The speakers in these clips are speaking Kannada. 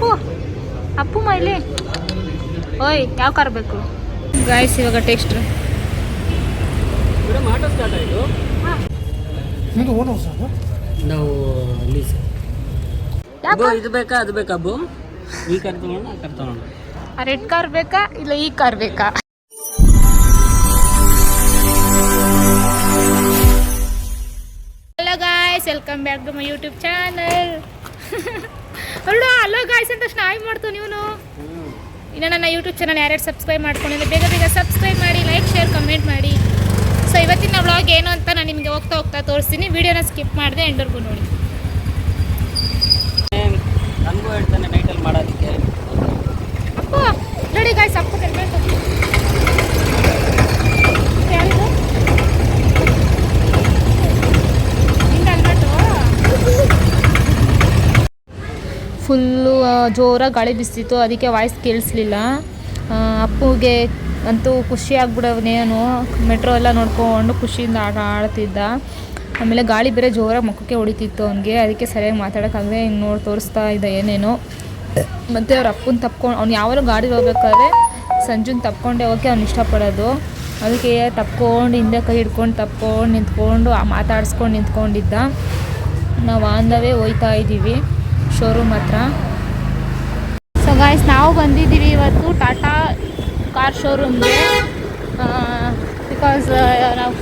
ಅಪ್ಪು ಅಪ್ಪು ಮೈಲಿ ಓಯ್ ಯಾವ ಕಾರ್ ಬೇಕು ಗಾಯ್ಸ್ ಇವಾಗ ಟೆಕ್ಸ್ಟ್ ಆಟೋ ಸ್ಟಾರ್ಟ್ ಆಯಿತು ನಾವು ಇದು ಬೇಕಾ ಅದು ಬೇಕಾ ಅಬ್ಬು ಈ ಕಾರ್ ತಗೋಣ ಆ ಕಾರ್ ತಗೋಣ ರೆಡ್ ಕಾರ್ ಬೇಕಾ ಇಲ್ಲ ಈ ಕಾರ್ ಬೇಕಾ hello guys welcome back to my YouTube channel hello guys ಅಂತ ಸ್ನಾಯ್ ಮಾಡ್ತು ನೀವು ಇನ್ನು ನನ್ನ ಯೂಟ್ಯೂಬ್ ಚಾನಲ್ ಯಾರ್ಯಾರು ಸಬ್ಸ್ಕ್ರೈಬ್ ಮಾಡ್ಕೊಂಡಿದ್ರೆ ಬೇಗ ಬೇಗ ಸಬ್ಸ್ಕ್ರೈಬ್ ಮಾಡಿ ಲೈಕ್ ಶೇರ್ ಕಮೆಂಟ್ ಮಾಡಿ ಸೊ ಇವತ್ತಿನ ವ್ಲಾಗ್ ಏನು ಅಂತ ನಾನು ನಿಮಗೆ ಹೋಗ್ತಾ ತೋರಿಸ್ತೀನಿ ವಿಡಿಯೋನ ಸ್ಕಿಪ್ ಮಾಡಿದೆ ಎಂಡರ್ಗೂ ನೋಡಿ ನನಗೂ ಹೇಳ್ತಾನೆ ನೈಟಲ್ಲಿ ಮಾಡೋದಕ್ಕೆ ಅಪ್ಪು ನೋಡಿ ಗಾಯ್ಸ್ ಅಪ್ಪು ಹೆಲ್ಮೆಟ್ ಯಾವುದು ಹೆಲ್ಮೆಟು ಫುಲ್ಲು ಜೋರಾಗಿ ಗಾಳಿ ಬಿಸ್ತಿತ್ತು ಅದಕ್ಕೆ ವಾಯ್ಸ್ ಕೇಳಿಸ್ಲಿಲ್ಲ ಅಪ್ಪುಗೆ ಅಂತೂ ಖುಷಿ ಆಗ್ಬಿಡವನೇನು ಮೆಟ್ರೋ ಎಲ್ಲ ನೋಡ್ಕೊಂಡು ಖುಷಿಯಿಂದ ಆಟ ಆಡ್ತಿದ್ದ ಆಮೇಲೆ ಗಾಳಿ ಬೇರೆ ಜೋರಾಗಿ ಮುಖಕ್ಕೆ ಹೊಡಿತಿತ್ತು ಅವನಿಗೆ ಅದಕ್ಕೆ ಸರಿಯಾಗಿ ಮಾತಾಡೋಕ್ಕಾಗದೆ ಹಿಂಗೆ ನೋಡಿ ತೋರಿಸ್ತಾ ಇದ್ದ ಏನೇನೋ ಮತ್ತು ಅವ್ರ ಅಪ್ಪನ ತಪ್ಕೊಂಡು ಅವ್ನು ಯಾವಾಗಲೂ ಗಾಡಿ ಹೋಗ್ಬೇಕಾದ್ರೆ ಸಂಜುನ ತಪ್ಕೊಂಡೆ ಹೋಗೋಕ್ಕೆ ಅವ್ನು ಇಷ್ಟಪಡೋದು ಅದಕ್ಕೆ ತಪ್ಕೊಂಡು ಹಿಂದೆ ಕೈ ಹಿಡ್ಕೊಂಡು ತಪ್ಕೊಂಡು ನಿಂತ್ಕೊಂಡು ಮಾತಾಡಿಸ್ಕೊಂಡು ನಿಂತ್ಕೊಂಡಿದ್ದ ನಾವು ಆಂದವೇ ಹೋಯ್ತಾ ಇದ್ದೀವಿ ಶೋರೂಮ್ ಹತ್ರ ಸೊ ಗಾಯ್ಸ್ ನಾವು ಬಂದಿದ್ದೀವಿ ಇವತ್ತು ಟಾಟಾ ಕಾರ್ ಶೋರೂಮ್ಗೆ ಬಿಕಾಸ್ ನಾವು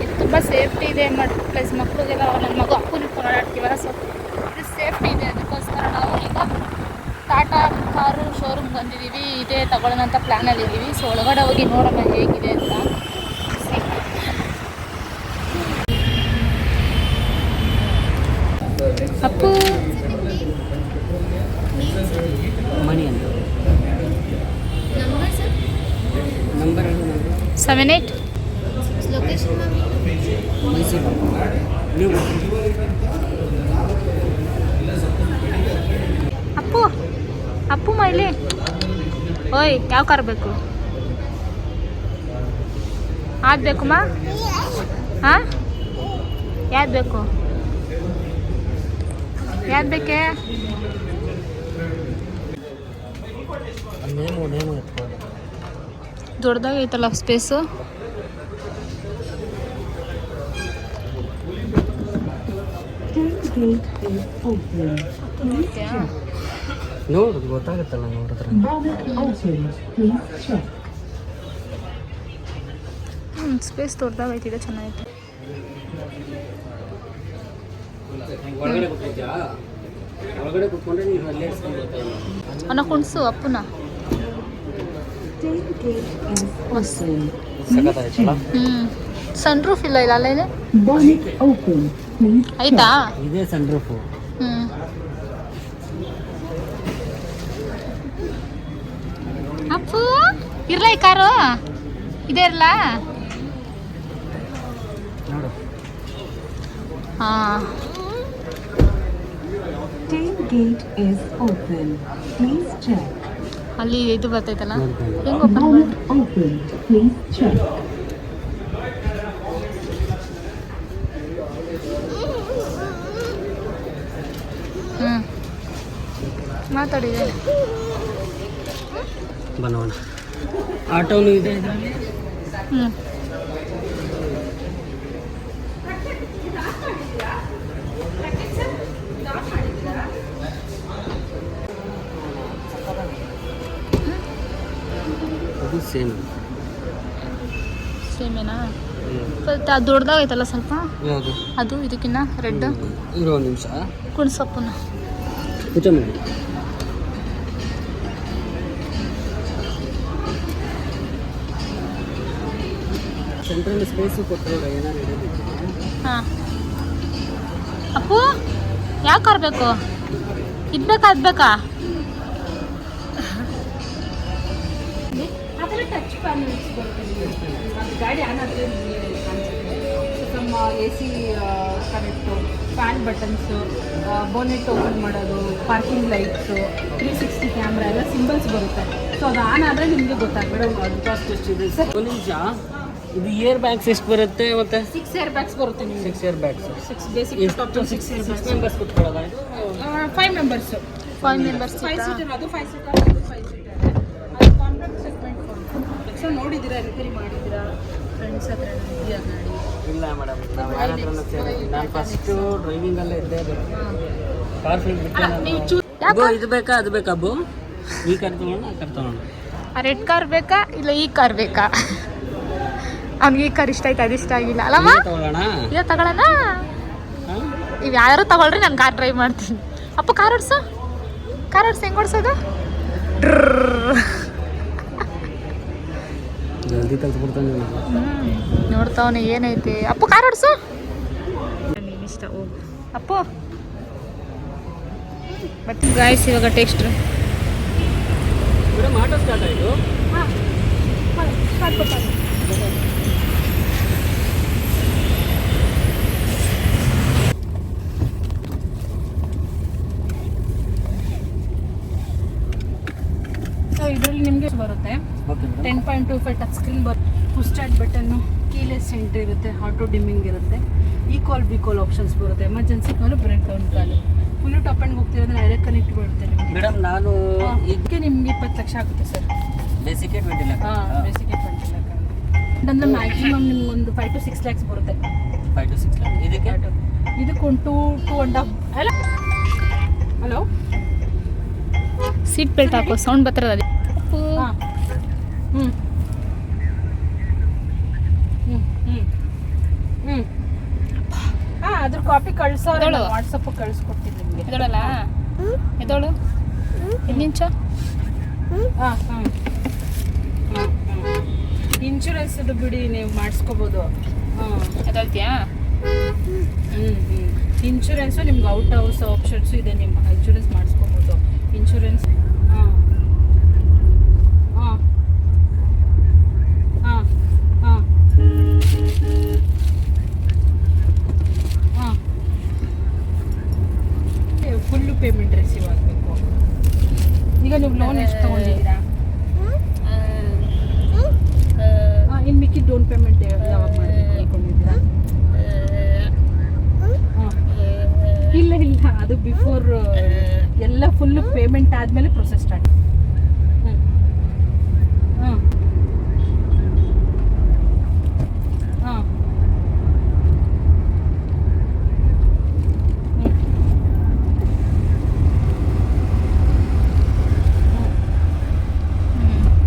ಇದು ತುಂಬ ಸೇಫ್ಟಿ ಇದೆ ಪ್ಲಸ್ ಮಕ್ಕಳಿಗೆಲ್ಲ ನನ್ನ ಮಗು ಅಪ್ಪನ ಓಡಾಡ್ತೀವಲ್ಲ ಸೊ ಇದು ಸೇಫ್ಟಿ ಇದೆ ಅದಕ್ಕೋಸ್ಕರ ನಾವು ಈಗ ಟಾಟಾ ಕಾರು ಶೋರೂಮ್ ಬಂದಿದ್ದೀವಿ ಇದೇ ತಗೊಳ್ಳೋಣ ಅಂತ ಪ್ಲ್ಯಾನಲ್ಲಿದ್ದೀವಿ ಸೊ ಒಳಗಡೆ ಹೋಗಿ ನೋಡೋಣ ಹೇಗಿದೆ ಅಂತ ಅಪ್ಪು ಮಣಿ ಅಂತ ನಂಬರ್ 78 ಅಪ್ಪು ಅಪ್ಪು ಮೈಲಿ ಓಯ್ ಯಾವ ಕಾರ್ ಬೇಕು ಯಾವ್ದು ಬೇಕಮ್ಮ ಹಾಂ ಯಾವ್ದು ಬೇಕು ಯಾವ್ದು ಬೇಕೆ ದೊಡ್ಡದಾಗೈತಲ್ಲ ಸ್ಪೇಸು ನೋಡುದು ಗೊತ್ತಾಗುತ್ತಲ್ಲ ನೋಡಿದ್ರೆ ಸ್ಪೇಸ್ ದೊಡ್ಡದಾಗೈತಿದೆ ಚೆನ್ನಾಗೈತೆ ಒಳಗಡೆ ಕೂತ್ಕೊಂಡ್ರೆ ನೀವು ಅಲ್ಲೇ ಅವನ ಕುಣಿಸು ಅಪ್ಪನ ಸನ್ ರೂಫ್ ಇಲ್ಲ ಇಲ್ಲ ಅಲ್ಲ ಇದೆ ಆಯ್ತಾ ಇದೇ ಸನ್ ರೂಫು ಅಪ್ಪು ಇರ್ಲ ಈ ಕಾರು ಇದೇ ಇರಲ್ಲ ನೋಡು ಹಾಂ ಅಲ್ಲಿ ಇದು ಬರ್ತೈತಲ್ಲ ಹೆಂಗೆ ಓಪನ್ ಮಾತಾಡಿದೆ ಬನ್ನೋಣ ಆಟೋನು ಇದೆ ಇದರಲ್ಲಿ ಅದು ಸೇಮೇನಾ ಅದು ದೊಡ್ಡದಾಗೈತಲ್ಲ ಸ್ವಲ್ಪ ಯಾವುದು ಅದು ಇದಕ್ಕಿನ್ನ ರೆಡ್ ಇರೋ ಒಂದು ನಿಮಿಷ ಕುಣ್ಸಪ್ಪನ ಊಟ ಮಾಡಿ ಸೆಂಟ್ರಲ್ ಸ್ಪೇಸು ಕೊಟ್ಟರು ಏನಾರು ಇಡಬೇಕು ಹಾಂ ಅಪ್ಪು ಯಾವ ಕಾರ್ ಬೇಕು ಇದು ಬೇಕಾ ಅದು ಬೇಕಾ ಟಚ್ ಪ್ಯಾನಲ್ಸ್ ಬರುತ್ತೆ ಅದು ಗಾಡಿ ಆನ್ ಆದರೆ ನಮ್ಮ A C connect fan buttons bonnet open ಮಾಡೋದು ಪಾರ್ಕಿಂಗ್ ಲೈಟ್ಸು 360 ಕ್ಯಾಮ್ರಾ ಎಲ್ಲ ಸಿಂಬಲ್ಸ್ ಬರುತ್ತೆ ಸೊ ಅದು ಆನ್ ಆದರೆ ನಿಮಗೆ ಗೊತ್ತಾಗ್ಬೇಡ ಅದು ಕಾಸ್ಟ್ ಎಷ್ಟಿದೆ ಸರ್ ಒಂದು ನಿಮಿಷ ಇದು ಇಯರ್ ಬ್ಯಾಗ್ಸ್ ಎಷ್ಟು ಬರುತ್ತೆ ಮತ್ತೆ 6 ಏರ್ ಬ್ಯಾಗ್ಸ್ ಬರುತ್ತೆ ನಿಮಗೆ 6 air bags 6 basic top 6 members ಕೂತ್ಕೊಳ್ಳೋದ 5 ಮೆಂಬರ್ಸು 5 ಮೆಂಬರ್ಸ್ ಫೈವ್ ಸೀಟರ್, ಅದು 5 ಸೀಟರ್, ಅದು 5 ಸೀಟರ್. ಅದು ಕಾಂಪ್ಯಾಕ್ಟ್ ಸೆಗ್ಮೆಂಟ್ ಸೊ ನೋಡಿದ್ದೀರಾ, ರಿಪೇರಿ ಮಾಡಿದ್ದೀರಾ? ಫ್ರೆಂಡ್ಸ್ ಹತ್ರ ಇದೆಯಾ ಗಾಡಿ? ಇಲ್ಲ ಮೇಡಮ್, ನಾವು ಯಾರ ಹತ್ರನೂ ಕೇಳಿಲ್ಲ. ನಾನು ಫಸ್ಟು ಡ್ರೈವಿಂಗಲ್ಲೇ ಇದ್ದೆ. ಕಾರ್ ಫೀಲ್ಡ್ ಬಿಟ್ಟೆ ನಾನು. ಅಬ್ಬು ಇದು ಬೇಕಾ ಅದು ಬೇಕಾ ಅಬ್ಬು? ಈ ಕಾರ್ ತೊಗೊಂಡು ಆ ಕಾರ್ ತೊಗೊಂಡು. ಆ ರೆಡ್ ಕಾರ್ ಬೇಕಾ ಇಲ್ಲ ಈ ಕಾರ್ ಬೇಕಾ? ಅವ್ನಿಗೆ ಈ ಕಾರ್ ಇಷ್ಟ ಆಯ್ತು, ಅದು ಇಷ್ಟ ಆಗಿಲ್ಲ ಅಲ್ಲಮ್ಮ. ತಗೊಳ್ಳೋಣ. ಇದು ತಗೊಳ್ಳೋಣ. ಹಾಂ, ನೀವು ಯಾರು ತಗೊಳ್ರಿ, ನಾನು ಕಾರ್ ಡ್ರೈವ್ ಮಾಡ್ತೀನಿ. ಅಪ್ಪ ಕಾರ್ ಓಡಿಸು, ಕಾರ್ ಓಡಿಸು. ಹೆಂಗೆ ಓಡಿಸೋದು? ಜಲ್ದಿ ಕಲ್ತ್ಬಿಡ್ತಾನೆ. ನೋಡ್ತಾವನೆ ಏನೈತೆ. ಅಪ್ಪು ಕಾರ್ ಓಡಿಸು. ನೀನು ಇಷ್ಟ ಹೋಗು ಅಪ್ಪು. ಬರ್ತೀನಿ ಗಾಯ್ಸ್, ಇವಾಗ ಟೆಕ್ಸ್ಟ್. ಮೇಡಮ್ ಆಟೋ ಸ್ಟಾರ್ಟ್ ಆಯಿತು. ಸೊ ಇದರಲ್ಲಿ ನಿಮಗೆ ಬರುತ್ತೆ ಓಕೆ ಮೇಡಮ್. 10.25 ಟಚ್ ಸ್ಕ್ರೀನ್ ಬರುತ್ತೆ, push start button, keyless entry ಇರುತ್ತೆ, ಆಟೋ ಡಿಮ್ಮಿಂಗ್ ಇರುತ್ತೆ, E call B call options ಬರುತ್ತೆ, emergency call, breakdown call, full top and ಹೋಗ್ತಿರೋದ್ರೆ ಡೈರೆಕ್ಟ್ ಕನೆಕ್ಟ್ ಬರುತ್ತೆ ನಿಮಗೆ. ಮೇಡಮ್ ನಾನು ಇದಕ್ಕೆ ನಿಮ್ಗೆ 20 ಲಕ್ಷ ಆಗುತ್ತೆ ಸರ್. ಬೇಸಿಗೆ 20 ಲಕ್ಷ. ಬೇಸಿಗೆ 20 ಲಕ್ಷ ಅಂದರೆ ಮ್ಯಾಕ್ಸಿಮಮ್ ನಿಮ್ಗೆ ಒಂದು 5 to 6 lakhs ಬರುತ್ತೆ. 5 to 6 ಲಕ್ಷ. ಇದಕ್ಕೆ ಇದಕ್ಕೊಂದು 2.5 ಅಲ್ಲ. ಹಲೋ, ಸೀಟ್ ಬೆಲ್ಟ್ ಹಾಕೋ, ಸೌಂಡ್ ಬರ್ತಿರೋದು ಅದೇ. ಹಾಂ, ಹ್ಞೂ ಹ್ಞೂ ಹ್ಞೂ ಹ್ಞೂ ಹಾಂ, ಅದ್ರ ಕಾಪಿ ಕಳ್ಸೋರು ವಾಟ್ಸಪ್ ಕಳಿಸ್ಕೊಡ್ತೀನಿ ನಿಮಗೆ. ಎದೋಳಲ್ಲ, ಎದೋಳು ನಿಂಚ. ಹಾಂ ಹಾಂ ಹಾಂ, ಇನ್ಶೂರೆನ್ಸ್ದು ಬಿಡಿ, ನೀವು ಮಾಡಿಸ್ಕೋಬೋದು. ಹಾಂ, ಎದೋಳ್ತೀಯಾ? ಇನ್ಶೂರೆನ್ಸು ನಿಮ್ಗೆ ಔಟ್ ಹೌಸ್ ಆಪ್ಷನ್ಸು ಇದೆ, ನಿಮ್ಮ ಇನ್ಶೂರೆನ್ಸ್ ಮಾಡಿಸ್ಕೋಬೋದು. ಇನ್ಶೂರೆನ್ಸ್ ಹಾಂ ಹಾಂ ಹಾಂ ಹಾಂ ಹಾಂ, ಫುಲ್ಲು ಪೇಮೆಂಟ್ ರಿಸೀವ್ ಆಗಬೇಕು. ಈಗ ನೀವು ಲೋನ್ ಎಷ್ಟು ತೊಗೊಂಡಿದ್ದೀರಾ? ಇನ್ನು ಮಿಕ್ಕಿ ಡೌನ್ ಪೇಮೆಂಟ್ ಯಾವಾಗ ಮಾಡಬೇಕು ಅಂದ್ಕೊಂಡಿದ್ದೀರಾ? ಇಲ್ಲ ಇಲ್ಲ, ಅದು ಬಿಫೋರ್ ಎಲ್ಲ ಫುಲ್ಲು ಪೇಮೆಂಟ್ ಆದಮೇಲೆ ಪ್ರೊಸೆಸ್ ಸ್ಟಾರ್ಟ್. ಹಾಂ ಹಾಂ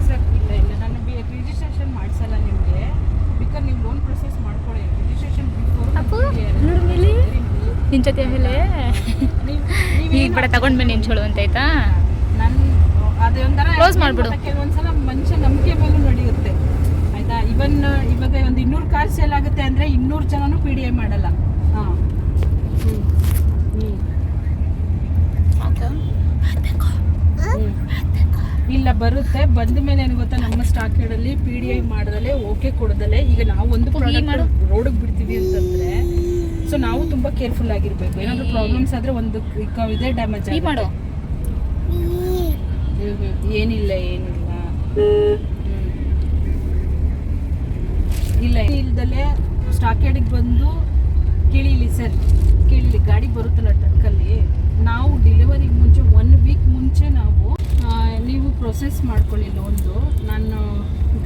ಸರ್, ಇಲ್ಲ ಇಲ್ಲ, ನಾನು ರಿಜಿಸ್ಟ್ರೇಷನ್ ಮಾಡಿಸಲ್ಲ ನಿಮಗೆ. ಬೇಕಾದ್ರೆ ನೀವು ಲೋನ್ ಪ್ರೊಸೆಸ್ ಮಾಡ್ಕೊಳ್ಳಿ. ರಿಜಿಸ್ಟ್ರೇಷನ್ ಅಪ್ಪು ಬಿಫೋರ್ ನೋಡು ಮೇಲೆ ನಿನ್ ಜೊತೆ ಮೇಲೆ ಈಗ ಬಡ ತಗೊಂಡ್ ಬನ್ನಿ ನಿಂಚೋಳು ಅಂತ ಆಯ್ತಾ. ನನ್ನ ಅದೇ ಒಂಥರ Close ಮಾಡ್ಬಿಡು. ಕೆಲವೊಂದ್ಸಲ ಮನುಷ್ಯ ನಂಬಿಕೆ ಮೇಲೂ ನಡೆಯುತ್ತೆ ಆಯ್ತಾ. ಇವನ್ ಇವಾಗ ಒಂದು 200 ಕಾರ್ ಸೇಲ್ ಆಗುತ್ತೆ ಅಂದರೆ 200 ಜನನೂ PDI ಮಾಡಲ್ಲ. ಹಾಂ ಹ್ಞೂ ಹ್ಞೂ ಇಲ್ಲ, ಬರುತ್ತೆ. ಬಂದ ಮೇಲೆ ಏನು ಗೊತ್ತಾ, ನಮ್ಮ ಸ್ಟಾಕ್ ಹೇಳಲ್ಲಿ PDI ಮಾಡೋದಲ್ಲೇ ಓಕೆ ಕೊಡೋದಲ್ಲೇ. ಈಗ ನಾವು ಒಂದು ಪ್ರಾಡಕ್ಟ್ ರೋಡಿಗೆ ಬಿಡ್ತೀವಿ ಅಂತಂದರೆ, ಸೊ ನಾವು ತುಂಬ ಕೇರ್ಫುಲ್ ಆಗಿರಬೇಕು. ಏನಾದರೂ ಪ್ರಾಬ್ಲಮ್ಸ್ ಆದರೆ ಒಂದು ಇದೇ ಡ್ಯಾಮೇಜ್ ಮಾಡು. ಏನಿಲ್ಲ ಏನಿಲ್ಲ, ಇಲ್ಲ ಇಲ್ದಲೆ ಸ್ಟಾಕ್ ಯಾರ್ಡಿಗೆ ಬಂದು ಕೇಳಿಲಿ ಸರ್, ಕೇಳಿಲಿ. ಗಾಡಿ ಬರುತ್ತಲ್ಲ ಟ್ರಕ್ಕಲ್ಲಿ, ನಾವು ಡೆಲಿವರಿಗೆ ಮುಂಚೆ 1 week ಮುಂಚೆ ನಾವು ನೀವು ಪ್ರೊಸೆಸ್ ಮಾಡ್ಕೊಳ್ಳಿ ಲೋನ್ದು. ನಾನು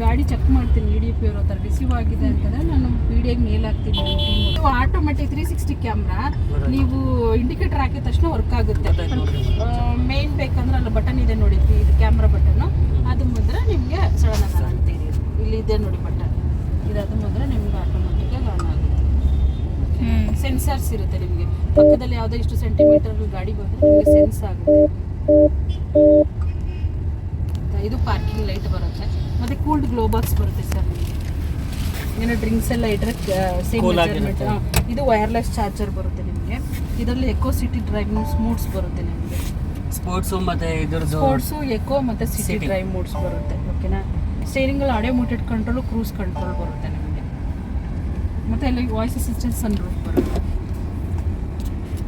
ಗಾಡಿ ಚೆಕ್ ಮಾಡ್ತೀನಿ, EDP ಅವ್ರ ಹತ್ರ ರಿಸೀವ್ ಆಗಿದೆ ಅಂತಂದರೆ ನಾನು PDI ಮೇಲ್ ಹಾಕ್ತೀನಿ. ನೀವು ಆಟೋಮೆಟಿಕ್ 360 ಕ್ಯಾಮ್ರಾ, ನೀವು ಇಂಡಿಕೇಟರ್ ಹಾಕಿದ ತಕ್ಷಣ ವರ್ಕ್ ಆಗುತ್ತೆ. ಮೇನ್ ಬೇಕಂದ್ರೆ ಅಲ್ಲಿ ಬಟನ್ ಇದೆ ನೋಡಿ, ಇದು ಕ್ಯಾಮ್ರಾ ಬಟನ್ನು. ಅದು ಬಂದರೆ ನಿಮಗೆ ಸಡನ್ ಆಗಿ ಅಂತೀರಿ. ಇಲ್ಲಿ ಇದೆ ನೋಡಿ ಬಟನ್, ಇದಾದ ಬಂದರೆ ನಿಮ್ಗೆ ಆಟೋಮೆಟಿಕಾಗಿ ಆನ್ ಆಗುತ್ತೆ. ಸೆನ್ಸರ್ಸ್ ಇರುತ್ತೆ ನಿಮಗೆ ಪಕ್ಕದಲ್ಲಿ. ಯಾವುದೇ ಇಷ್ಟು ಸೆಂಟಿಮೀಟರ್ ಗಾಡಿ ಬಂದರೆ ನಿಮಗೆ ಸೆನ್ಸ್ ಆಗುತ್ತೆ. ಇದು ಪಾರ್ಕಿಂಗ್ ಲೈಟ್ ಬರುತ್ತೆ, ಮತ್ತು ಕೂಲ್ಡ್ ಗ್ಲೋ ಬಾಕ್ಸ್ ಬರುತ್ತೆ ಸರ್. ಏನೋ ಡ್ರಿಂಕ್ಸ್ ಎಲ್ಲ ಇಟ್ಟರೆ ಸೇಮ್ ಮೆಜರ್ಮೆಂಟ್. ಇದು ವೈರ್ಲೆಸ್ ಚಾರ್ಜರ್ ಬರುತ್ತೆ ನಿಮಗೆ. ಇದರಲ್ಲಿ ಎಕೋ ಸಿಟಿ ಡ್ರೈವಿಂಗ್ ಮೋಡ್ಸ್ ಬರುತ್ತೆ ನಿಮಗೆ. ಸ್ಪೋರ್ಟ್ಸು ಮತ್ತು ಇದ್ರದ್ದು ಸ್ಪೋರ್ಟ್ಸು, ಎಕೋ ಮತ್ತು ಸಿಟಿ ಡ್ರೈವ್ ಮೋಡ್ಸ್ ಬರುತ್ತೆ. ಓಕೆನಾ. ಸ್ಟೇರಿಂಗಲ್ಲಿ ಆಡಿಯೋ ಮೋಟೆಡ್ ಕಂಟ್ರೋಲು, ಕ್ರೂಸ್ ಕಂಟ್ರೋಲ್ ಬರುತ್ತೆ ನಿಮಗೆ. ಮತ್ತು ಇಲ್ಲಿ ವಾಯ್ಸ್ ಅಸಿಸ್ಟೆಂಟ್ ಸನ್ ರೂಫ್ ಬರುತ್ತೆ.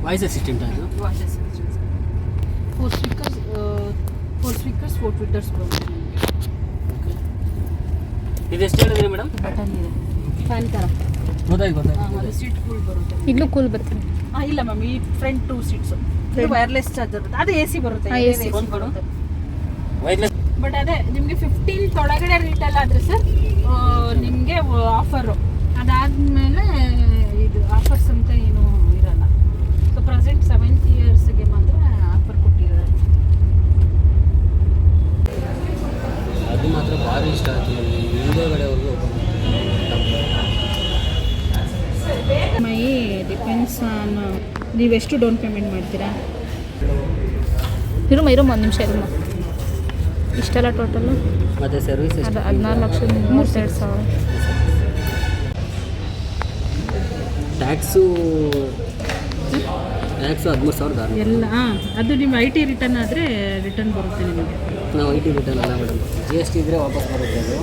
ವಾಯ್ಸ್ ಅಸಿಸ್ಟೆಂಟ್ ಅದು. ವಾಯ್ಸ್ ಅಸಿಸ್ಟೆಂಟ್ 4 ಸ್ಪೀಕರ್ಸ್ 4 ಟ್ವಿಟರ್ಸ್ ಬರುತ್ತೆ ನಿಮಗೆ. ಇದು ಎಷ್ಟು ಹೇಳಿದ್ರಿ ಮೇಡಮ್? ಬಟನ್ ಇದೆ, ಫ್ಯಾನ್ ಥರ. ಗೊತ್ತಾಯ್ತು. ಅದು ಸೀಟ್ ಕೂಲ್ ಬರುತ್ತೆ. ಇಲ್ಲೂ ಕೂಲ್ ಬರ್ತೀನಿ. ಇಲ್ಲ ಮ್ಯಾಮ್, ಈ ಫ್ರಂಟ್ 2 ಸೀಟ್ಸು ವೈರ್ಲೆಸ್ ಚಾರ್ಜರ್ ಅದು AC ಬರುತ್ತೆ ಹಾ, AC. ಬರುತ್ತೆ. ವೈರ್ಲೆಸ್ ಬಟ್ ಅದೇ ನಿಮಗೆ 15 ಒಳಗಡೆ ರಿಟೇಲ್ ಆದರೆ ಸರ್ ನಿಮಗೆ ಆಫರು. ಅದಾದಮೇಲೆ ಇದು ಆಫರ್ಸ್ ಅಂತ ಏನೂ ಇರಲ್ಲ. ಸೊ ಪ್ರೆಸೆಂಟ್ 7 ಇಯರ್ಸ್ಗೆ ಮಾತ್ರ ಆಫರ್ ಕೊಟ್ಟಿದ್ದಾರೆ. ಅದು ಮಾತ್ರ ಭಾರಿ ಇಷ್ಟ ಆಯ್ತು ನನಗೆ. ಹಿಂದೆಗಡೆವರೆಗೂ ಮೈ ಡಿಪೆಂಡ್ಸ್ ಆನ್ ನೀವೆಷ್ಟು ಡೌನ್ ಪೇಮೆಂಟ್ ಮಾಡ್ತೀರಾ. ಇರುಮ್ಮ ಒಂದು ನಿಮಿಷ ಇರುಮ್ಮ. ಇಷ್ಟೆಲ್ಲ ಟೋಟಲು ಮತ್ತು ಸರ್ವಿಸ್ ಅದು 14,32,000. ಟ್ಯಾಕ್ಸು 13,000. ಎಲ್ಲ ಅದು ನಿಮ್ಮ IT ರಿಟರ್ನ್ ಆದರೆ ರಿಟರ್ನ್ ಬರುತ್ತೆ ನಿಮಗೆ. ನಾವು IT ರಿಟರ್ನ್ ಅಲ್ಲ ಮೇಡಮ್, GST ಇದ್ದರೆ ವಾಪಸ್ ಬರುತ್ತೆ ಅದು.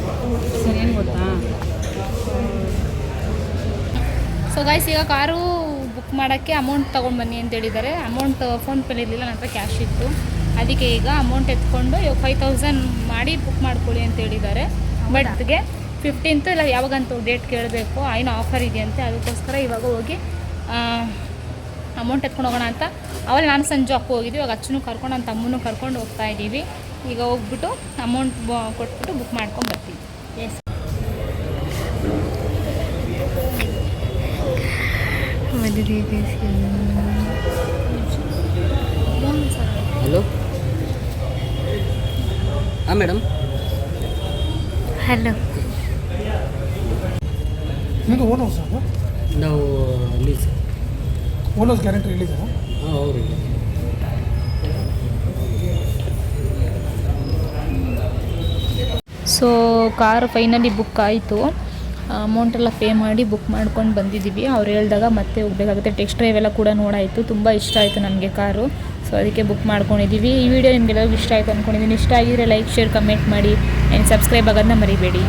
ಸರ್ ಏನು ಗೊತ್ತಾ, ಸೊ ಗೈಸ್, ಈಗ ಕಾರು ಬುಕ್ ಮಾಡೋಕ್ಕೆ ಅಮೌಂಟ್ ತೊಗೊಂಡು ಬನ್ನಿ ಅಂತ ಹೇಳಿದ್ದಾರೆ. ಅಮೌಂಟ್ ಫೋನ್ಪೇಲಿ ಇರಲಿಲ್ಲ, ನನ್ನ ಹತ್ರ ಕ್ಯಾಶ್ ಇತ್ತು. ಅದಕ್ಕೆ ಈಗ ಅಮೌಂಟ್ ಎತ್ಕೊಂಡು 5,000 ಮಾಡಿ ಬುಕ್ ಮಾಡ್ಕೊಳ್ಳಿ ಅಂತ ಹೇಳಿದ್ದಾರೆ. ಬಟ್ ಅದಕ್ಕೆ 15th ಇಲ್ಲ ಯಾವಾಗಂತ ಡೇಟ್ ಕೇಳಬೇಕು. ಏನೋ ಆಫರ್ ಇದೆಯಂತೆ, ಅದಕ್ಕೋಸ್ಕರ ಇವಾಗ ಹೋಗಿ ಅಮೌಂಟ್ ಎತ್ಕೊಂಡು ಹೋಗೋಣ ಅಂತ. ಅವಲ್ಲಿ ನಾನು ಸಂಜೆ ಅಪ್ಪು ಹೋಗಿದ್ವಿ. ಇವಾಗ ಅಚ್ಚನೂ ಕರ್ಕೊಂಡು ನನ್ನ ತಮ್ಮನೂ ಕರ್ಕೊಂಡು ಹೋಗ್ತಾ ಇದ್ದೀವಿ. ಈಗ ಹೋಗ್ಬಿಟ್ಟು ಅಮೌಂಟ್ ಕೊಟ್ಬಿಟ್ಟು ಬುಕ್ ಮಾಡ್ಕೊಂಡು ಬರ್ತೀವಿ. ಎಸ್. ಹಲೋ, ಹಾಂ ಮೇಡಮ್. ಹಲೋ, ಏನು ಓನರ್ಸ್ ಅದು? ನಾವು ಲೀಸ್. ಓನರ್ಸ್ ಗ್ಯಾರಂಟಿ ಹೇಳಿದ್ದಾರೆ. ಹಾಂ ಹೌದು. ಸೊ ಕಾರ್ ಫೈನಲಿ ಬುಕ್ ಆಯಿತು. ಅಮೌಂಟೆಲ್ಲ ಪೇ ಮಾಡಿ ಬುಕ್ ಮಾಡ್ಕೊಂಡು ಬಂದಿದ್ದೀವಿ. ಅವ್ರು ಹೇಳಿದಾಗ ಮತ್ತೆ ಹೋಗಬೇಕಾಗುತ್ತೆ. ಟೆಸ್ಟ್ ಡ್ರೈವ್ ಎಲ್ಲ ಕೂಡ ನೋಡಾಯಿತು. ತುಂಬ ಇಷ್ಟ ಆಯಿತು ನನಗೆ ಕಾರು. ಸೊ ಅದಕ್ಕೆ ಬುಕ್ ಮಾಡ್ಕೊಂಡಿದ್ದೀವಿ. ಈ ವಿಡಿಯೋ ನಿಮಗೆಲ್ಲರಿಗೂ ಇಷ್ಟ ಆಯಿತು ಅಂದ್ಕೊಂಡಿದ್ದೀನಿ. ಇಷ್ಟ ಆಗಿದ್ರೆ ಲೈಕ್, ಶೇರ್, ಕಮೆಂಟ್ ಮಾಡಿ ಆ್ಯಂಡ್ ಸಬ್ಸ್ಕ್ರೈಬ್ ಆಗೋದನ್ನ ಮರಿಬೇಡಿ.